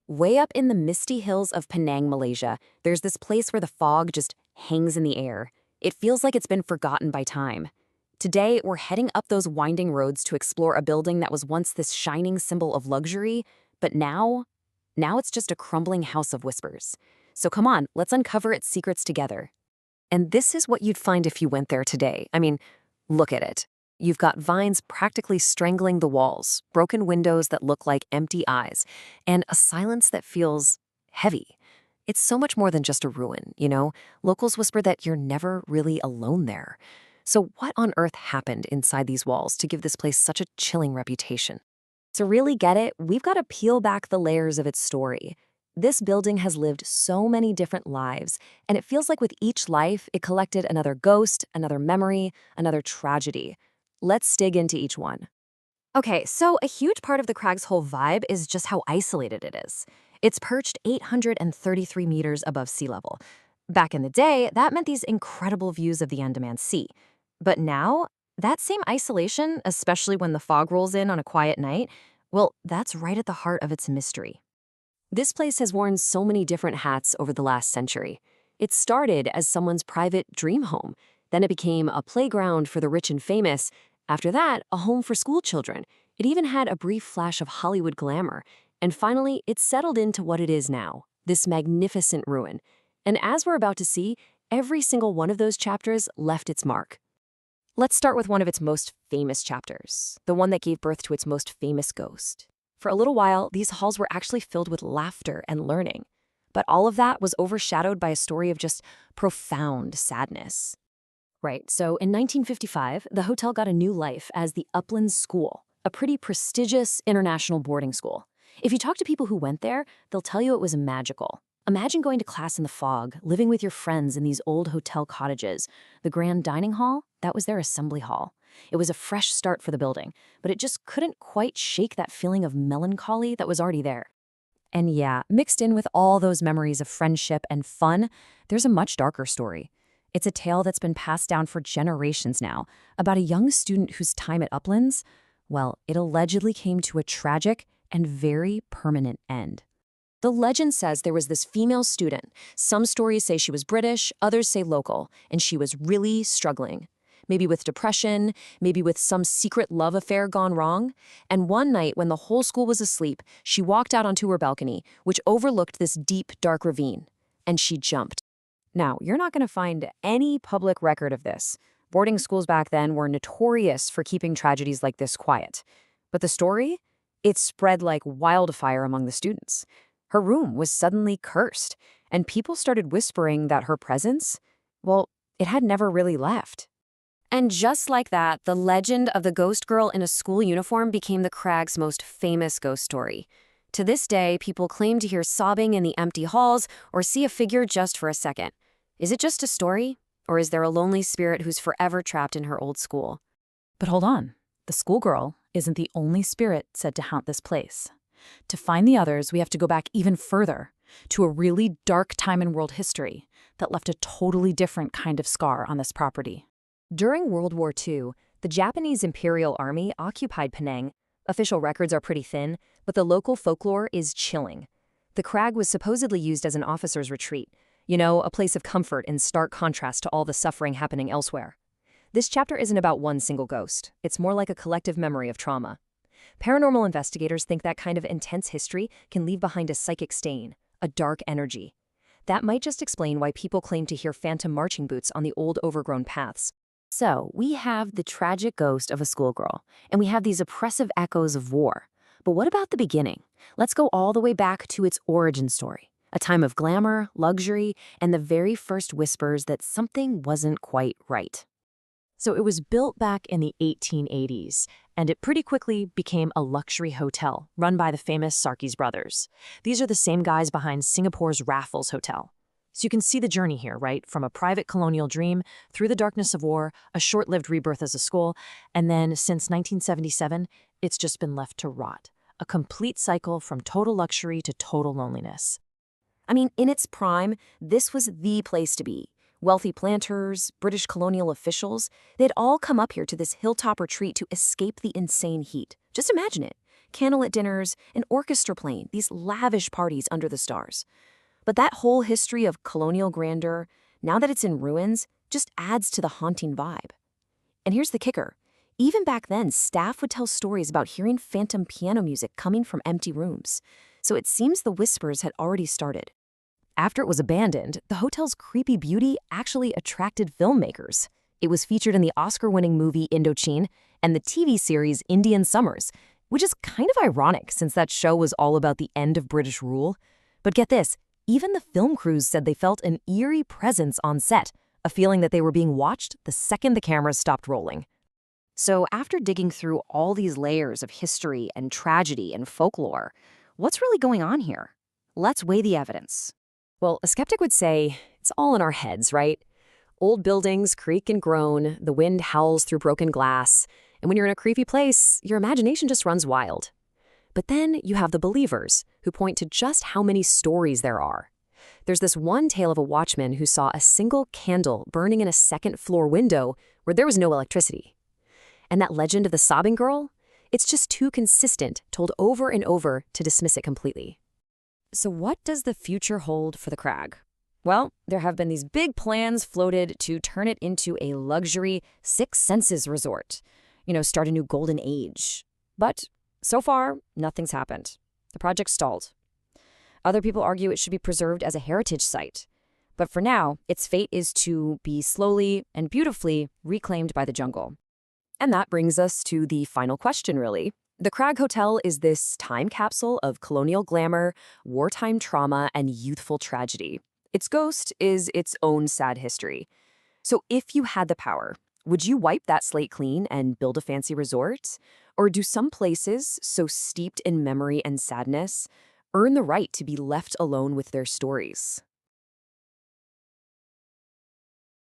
Way up in the misty hills of Penang, Malaysia, there's this place where the fog just hangs in the air. It feels like it's been forgotten by time. Today, we're heading up those winding roads to explore a building that was once this shining symbol of luxury, but now it's just a crumbling house of whispers. So come on, let's uncover its secrets together. And this is what you'd find if you went there today. I mean, look at it. You've got vines practically strangling the walls, broken windows that look like empty eyes, and a silence that feels heavy. It's so much more than just a ruin, you know? Locals whisper that you're never really alone there. So what on earth happened inside these walls to give this place such a chilling reputation? To really get it, we've got to peel back the layers of its story. This building has lived so many different lives, and it feels like with each life, it collected another ghost, another memory, another tragedy. Let's dig into each one. Okay, so a huge part of the Crag's whole vibe is just how isolated it is. It's perched 833 meters above sea level. Back in the day, that meant these incredible views of the Andaman Sea. But now, that same isolation, especially when the fog rolls in on a quiet night, well, that's right at the heart of its mystery. This place has worn so many different hats over the last century. It started as someone's private dream home. Then it became a playground for the rich and famous. After that, a home for school children. It even had a brief flash of Hollywood glamour. And finally, it settled into what it is now, this magnificent ruin. And as we're about to see, every single one of those chapters left its mark. Let's start with one of its most famous chapters, the one that gave birth to its most famous ghost. For a little while, these halls were actually filled with laughter and learning. But all of that was overshadowed by a story of just profound sadness. Right, so in 1955, the hotel got a new life as the Uplands School, a pretty prestigious international boarding school. If you talk to people who went there, they'll tell you it was magical. Imagine going to class in the fog, living with your friends in these old hotel cottages. The grand dining hall, that was their assembly hall. It was a fresh start for the building, but it just couldn't quite shake that feeling of melancholy that was already there. And yeah, mixed in with all those memories of friendship and fun, there's a much darker story. It's a tale that's been passed down for generations now, about a young student whose time at Uplands, well, it allegedly came to a tragic and very permanent end. The legend says there was this female student. Some stories say she was British, others say local, and she was really struggling. Maybe with depression, maybe with some secret love affair gone wrong. And one night when the whole school was asleep, she walked out onto her balcony, which overlooked this deep, dark ravine, and she jumped. Now, you're not going to find any public record of this. Boarding schools back then were notorious for keeping tragedies like this quiet. But the story? It spread like wildfire among the students. Her room was suddenly cursed, and people started whispering that her presence, well, it had never really left. And just like that, the legend of the ghost girl in a school uniform became the Crag's most famous ghost story. To this day, people claim to hear sobbing in the empty halls or see a figure just for a second. Is it just a story? Or is there a lonely spirit who's forever trapped in her old school? But hold on, the schoolgirl isn't the only spirit said to haunt this place. To find the others, we have to go back even further, to a really dark time in world history that left a totally different kind of scar on this property. During World War II, the Japanese Imperial Army occupied Penang. Official records are pretty thin, but the local folklore is chilling. The Crag was supposedly used as an officer's retreat, you know, a place of comfort in stark contrast to all the suffering happening elsewhere. This chapter isn't about one single ghost. It's more like a collective memory of trauma. Paranormal investigators think that kind of intense history can leave behind a psychic stain, a dark energy. That might just explain why people claim to hear phantom marching boots on the old overgrown paths. So, we have the tragic ghost of a schoolgirl, and we have these oppressive echoes of war. But what about the beginning? Let's go all the way back to its origin story. A time of glamour, luxury, and the very first whispers that something wasn't quite right. So it was built back in the 1880s, and it pretty quickly became a luxury hotel run by the famous Sarkies Brothers. These are the same guys behind Singapore's Raffles Hotel. So you can see the journey here, right? From a private colonial dream, through the darkness of war, a short-lived rebirth as a school, and then since 1977, it's just been left to rot. A complete cycle from total luxury to total loneliness. I mean, in its prime, this was the place to be. Wealthy planters, British colonial officials, they'd all come up here to this hilltop retreat to escape the insane heat. Just imagine it. candlelit dinners, an orchestra playing, these lavish parties under the stars. But that whole history of colonial grandeur, now that it's in ruins, just adds to the haunting vibe. And here's the kicker. Even back then, staff would tell stories about hearing phantom piano music coming from empty rooms. So it seems the whispers had already started. After it was abandoned, the hotel's creepy beauty actually attracted filmmakers. It was featured in the Oscar-winning movie Indochine and the TV series Indian Summers, which is kind of ironic since that show was all about the end of British rule. But get this, even the film crews said they felt an eerie presence on set, a feeling that they were being watched the second the cameras stopped rolling. So after digging through all these layers of history and tragedy and folklore, what's really going on here? Let's weigh the evidence. Well, a skeptic would say it's all in our heads, right? Old buildings creak and groan, the wind howls through broken glass, and when you're in a creepy place, your imagination just runs wild. But then you have the believers, who point to just how many stories there are. There's this one tale of a watchman who saw a single candle burning in a second-floor window where there was no electricity. And that legend of the sobbing girl? It's just too consistent, told over and over to dismiss it completely. So what does the future hold for the Crag? Well, there have been these big plans floated to turn it into a luxury Six Senses resort. Start a new golden age. But so far, nothing's happened. The project stalled. Other people argue it should be preserved as a heritage site. But for now, its fate is to be slowly and beautifully reclaimed by the jungle. And that brings us to the final question, really. The Crag Hotel is this time capsule of colonial glamour, wartime trauma, and youthful tragedy. Its ghost is its own sad history. So if you had the power, would you wipe that slate clean and build a fancy resort? Or do some places, so steeped in memory and sadness, earn the right to be left alone with their stories?